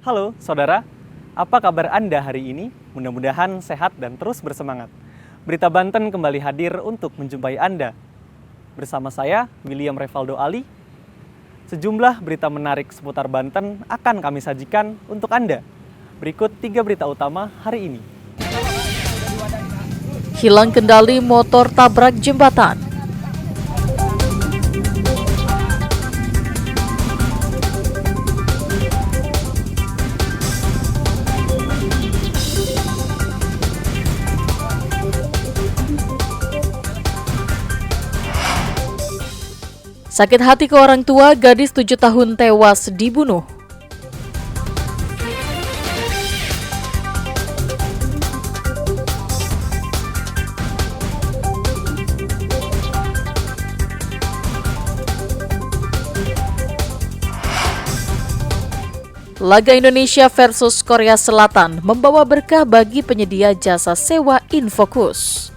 Halo saudara, apa kabar Anda hari ini? Mudah-mudahan sehat dan terus bersemangat. Berita Banten kembali hadir untuk menjumpai Anda. Bersama saya, William Revaldo Ali, sejumlah berita menarik seputar Banten akan kami sajikan untuk Anda. Berikut 3 berita utama hari ini. Hilang kendali motor tabrak jembatan. Sakit hati ke orang tua, gadis 7 tahun tewas dibunuh. Laga Indonesia versus Korea Selatan membawa berkah bagi penyedia jasa sewa Infocus.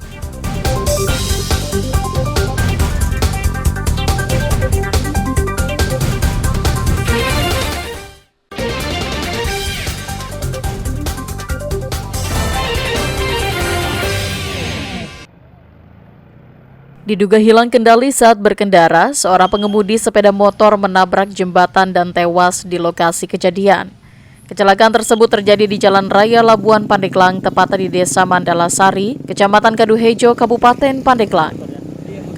Diduga hilang kendali saat berkendara, seorang pengemudi sepeda motor menabrak jembatan dan tewas di lokasi kejadian. Kecelakaan tersebut terjadi di Jalan Raya Labuan Pandeglang, tepatnya di Desa Mandalasari, Kecamatan Kaduhejo, Kabupaten Pandeglang.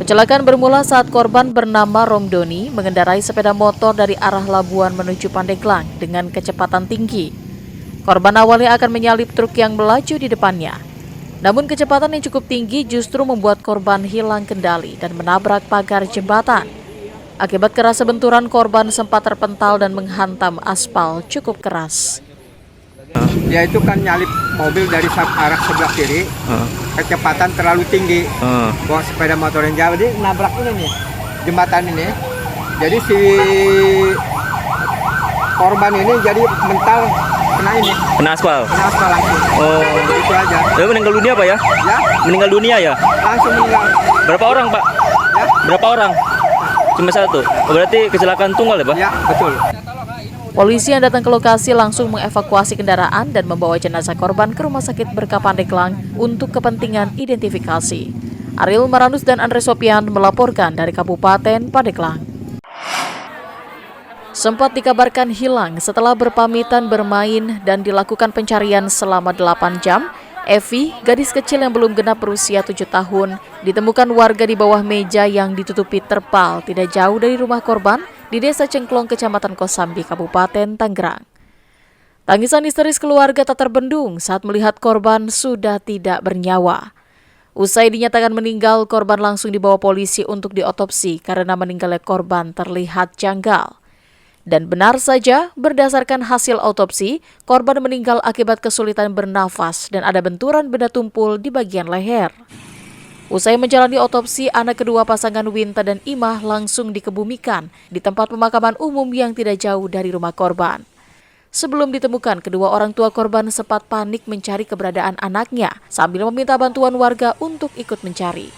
Kecelakaan bermula saat korban bernama Romdoni mengendarai sepeda motor dari arah Labuan menuju Pandeglang dengan kecepatan tinggi. Korban awalnya akan menyalip truk yang melaju di depannya. Namun kecepatan yang cukup tinggi justru membuat korban hilang kendali dan menabrak pagar jembatan. Akibat keras benturan, korban sempat terpental dan menghantam aspal cukup keras. Dia itu kan nyalip mobil dari arah sebelah kiri, kecepatan terlalu tinggi, bawa sepeda motor yang jauh, dia nabrak ini nih, jembatan ini. Jadi si korban ini jadi mental kena ini. Kena aspal? Kena aspal langsung. Oh. Itu aja. Lalu meninggal dunia Pak ya? Ya? Meninggal dunia ya? Langsung meninggal. Berapa orang Pak? Ya? Berapa orang? Cuma satu? Oh, berarti kecelakaan tunggal ya Pak? Ya, betul. Polisi yang datang ke lokasi langsung mengevakuasi kendaraan dan membawa jenazah korban ke Rumah Sakit Berkah Pandeglang untuk kepentingan identifikasi. Ariel Maranus dan Andre Sopian melaporkan dari Kabupaten Pandeglang. Sempat dikabarkan hilang setelah berpamitan bermain dan dilakukan pencarian selama 8 jam, Evi, gadis kecil yang belum genap berusia 7 tahun, ditemukan warga di bawah meja yang ditutupi terpal tidak jauh dari rumah korban di Desa Cengklong, Kecamatan Kosambi, Kabupaten Tangerang. Tangisan histeris keluarga tak terbendung saat melihat korban sudah tidak bernyawa. Usai dinyatakan meninggal, korban langsung dibawa polisi untuk diotopsi karena meninggalnya korban terlihat janggal. Dan benar saja, berdasarkan hasil otopsi, korban meninggal akibat kesulitan bernafas dan ada benturan benda tumpul di bagian leher. Usai menjalani otopsi, anak kedua pasangan Winta dan Imah langsung dikebumikan di tempat pemakaman umum yang tidak jauh dari rumah korban. Sebelum ditemukan, kedua orang tua korban sempat panik mencari keberadaan anaknya sambil meminta bantuan warga untuk ikut mencari.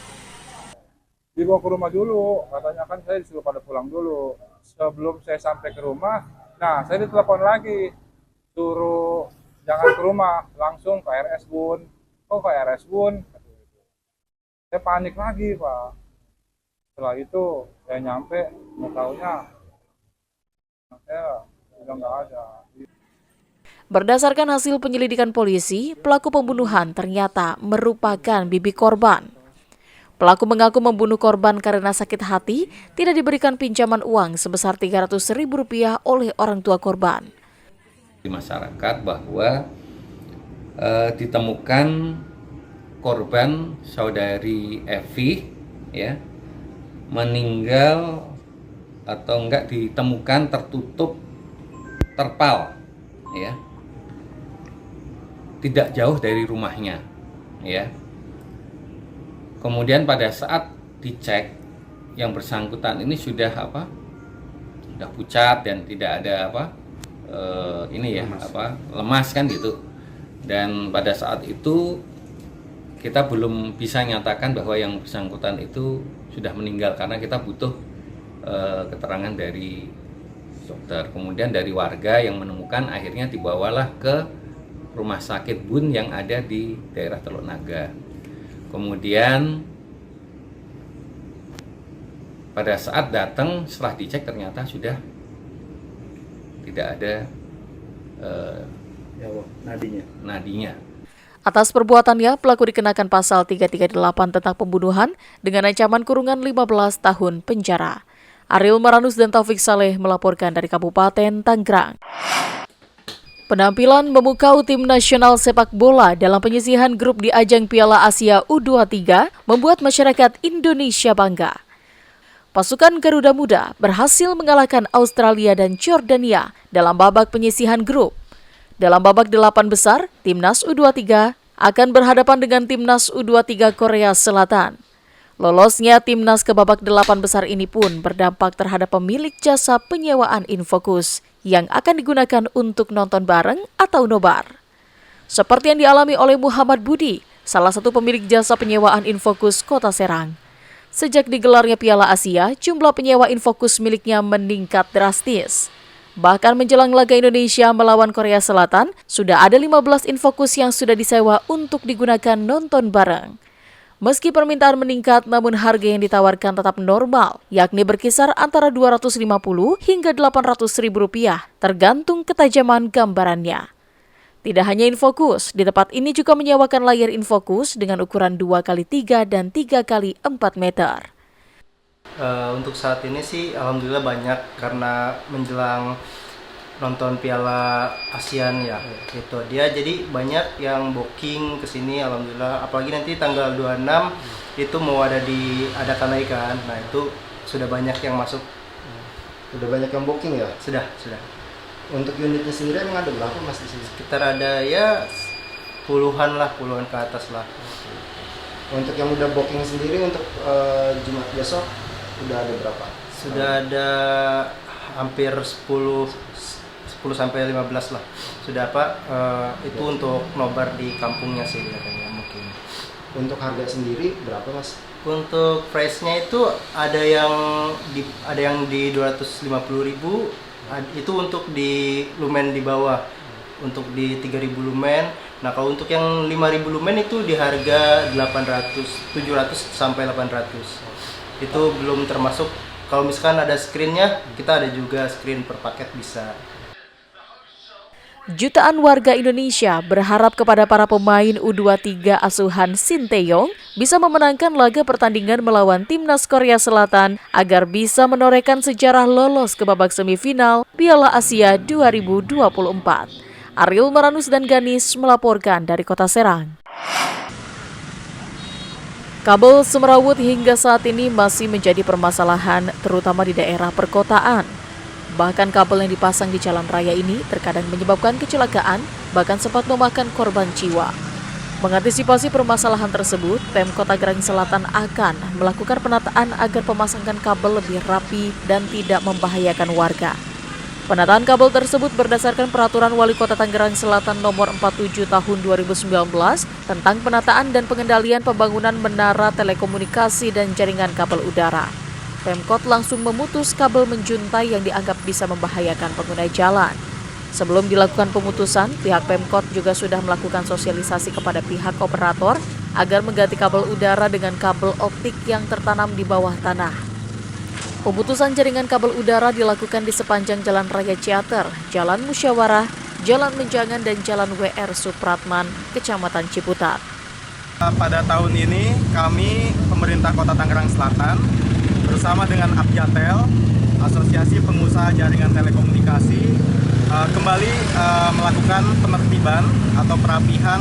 Dibawa ke rumah dulu, katanya kan saya disuruh pada pulang dulu. Sebelum saya sampai ke rumah, nah saya ditelepon lagi, suruh jangan ke rumah, langsung ke RS Bun. Oh, ke RS Bun? Saya panik lagi Pak. Setelah itu saya nyampe, nggak taunya saya udah nggak ada. Berdasarkan hasil penyelidikan polisi, pelaku pembunuhan ternyata merupakan bibi korban. Pelaku mengaku membunuh korban karena sakit hati, tidak diberikan pinjaman uang sebesar Rp300.000 oleh orang tua korban. Di masyarakat bahwa ditemukan korban saudari Evi ya meninggal atau enggak ditemukan tertutup terpal ya, tidak jauh dari rumahnya ya. Kemudian pada saat dicek, yang bersangkutan ini sudah pucat dan tidak ada lemas kan gitu. Dan pada saat itu kita belum bisa nyatakan bahwa yang bersangkutan itu sudah meninggal karena kita butuh keterangan dari dokter. Kemudian dari warga yang menemukan akhirnya dibawalah ke rumah sakit Bun yang ada di daerah Teluk Naga. Kemudian pada saat datang setelah dicek ternyata sudah tidak ada nadinya. Atas perbuatannya, pelaku dikenakan pasal 338 tentang pembunuhan dengan ancaman kurungan 15 tahun penjara. Ariel Maranus dan Taufik Saleh melaporkan dari Kabupaten Tangerang. Penampilan memukau tim nasional sepak bola dalam penyisihan grup di ajang Piala Asia U23 membuat masyarakat Indonesia bangga. Pasukan Garuda Muda berhasil mengalahkan Australia dan Jordania dalam babak penyisihan grup. Dalam babak 8 besar, Timnas U23 akan berhadapan dengan Timnas U23 Korea Selatan. Lolosnya Timnas ke babak 8 besar ini pun berdampak terhadap pemilik jasa penyewaan Infocus yang akan digunakan untuk nonton bareng atau nobar. Seperti yang dialami oleh Muhammad Budi, salah satu pemilik jasa penyewaan Infocus Kota Serang. Sejak digelarnya Piala Asia, jumlah penyewa Infocus miliknya meningkat drastis. Bahkan menjelang laga Indonesia melawan Korea Selatan, sudah ada 15 Infocus yang sudah disewa untuk digunakan nonton bareng. Meski permintaan meningkat, namun harga yang ditawarkan tetap normal, yakni berkisar antara Rp250 hingga Rp800.000, tergantung ketajaman gambarannya. Tidak hanya Infocus, di tempat ini juga menyewakan layar Infocus dengan ukuran 2x3 dan 3x4 meter. Untuk saat ini sih alhamdulillah banyak karena menjelang nonton Piala ASEAN ya gitu dia, jadi banyak yang booking ke sini alhamdulillah, apalagi nanti tanggal 26 itu mau ada kenaikan. Nah, itu sudah banyak yang masuk. Udah banyak yang booking ya? Sudah. Untuk unitnya sendiri emang ada berapa Mas di sini? Sekitar ada ya puluhan ke atas lah. Untuk yang udah booking sendiri untuk Jumat besok udah ada berapa? Sudah ada hampir 10 sampai 15 lah. Sudah itu untuk nobar di kampungnya sih katanya mungkin. Untuk harga sendiri berapa Mas? Untuk price-nya itu ada yang di 250.000, itu untuk di lumen di bawah. Untuk di 3.000 lumen. Nah, kalau untuk yang 5.000 lumen itu di harga 700 sampai 800. Itu belum termasuk kalau misalkan ada screen-nya, kita ada juga screen per paket bisa. Jutaan warga Indonesia berharap kepada para pemain U23 asuhan Sinteyong bisa memenangkan laga pertandingan melawan Timnas Korea Selatan agar bisa menorehkan sejarah lolos ke babak semifinal Piala Asia 2024. Ariel Maranus dan Ganis melaporkan dari Kota Serang. Kabel semrawut hingga saat ini masih menjadi permasalahan, terutama di daerah perkotaan. Bahkan kabel yang dipasang di jalan raya ini terkadang menyebabkan kecelakaan, bahkan sempat memakan korban jiwa. Mengantisipasi permasalahan tersebut, Pemkot Tangerang Selatan akan melakukan penataan agar pemasangan kabel lebih rapi dan tidak membahayakan warga. Penataan kabel tersebut berdasarkan Peraturan Wali Kota Tangerang Selatan Nomor 47 Tahun 2019 tentang penataan dan pengendalian pembangunan menara telekomunikasi dan jaringan kabel udara. Pemkot langsung memutus kabel menjuntai yang dianggap bisa membahayakan pengguna jalan. Sebelum dilakukan pemutusan, pihak Pemkot juga sudah melakukan sosialisasi kepada pihak operator agar mengganti kabel udara dengan kabel optik yang tertanam di bawah tanah. Pemutusan jaringan kabel udara dilakukan di sepanjang Jalan Raya Ciater, Jalan Musyawarah, Jalan Menjangan, dan Jalan WR Supratman, Kecamatan Ciputat. Pada tahun ini, kami, pemerintah Kota Tangerang Selatan, bersama dengan Abjatel, Asosiasi Pengusaha Jaringan Telekomunikasi, kembali melakukan penertiban atau perapihan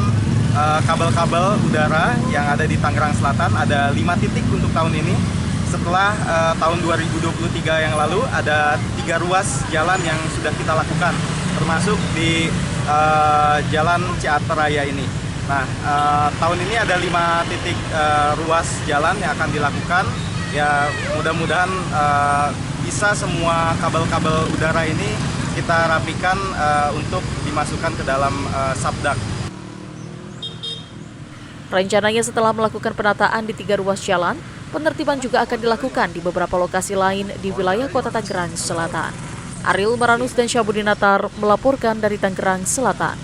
kabel-kabel udara yang ada di Tangerang Selatan. Ada 5 titik untuk tahun ini. Setelah tahun 2023 yang lalu ada 3 ruas jalan yang sudah kita lakukan, termasuk di Jalan Ciater Raya ini. Nah, tahun ini ada 5 titik ruas jalan yang akan dilakukan. Ya, mudah-mudahan bisa semua kabel-kabel udara ini kita rapikan untuk dimasukkan ke dalam sabdak. Rencananya setelah melakukan penataan di 3 ruas jalan, penertiban juga akan dilakukan di beberapa lokasi lain di wilayah Kota Tangerang Selatan. Ariel Maranus dan Syabudinatar melaporkan dari Tangerang Selatan.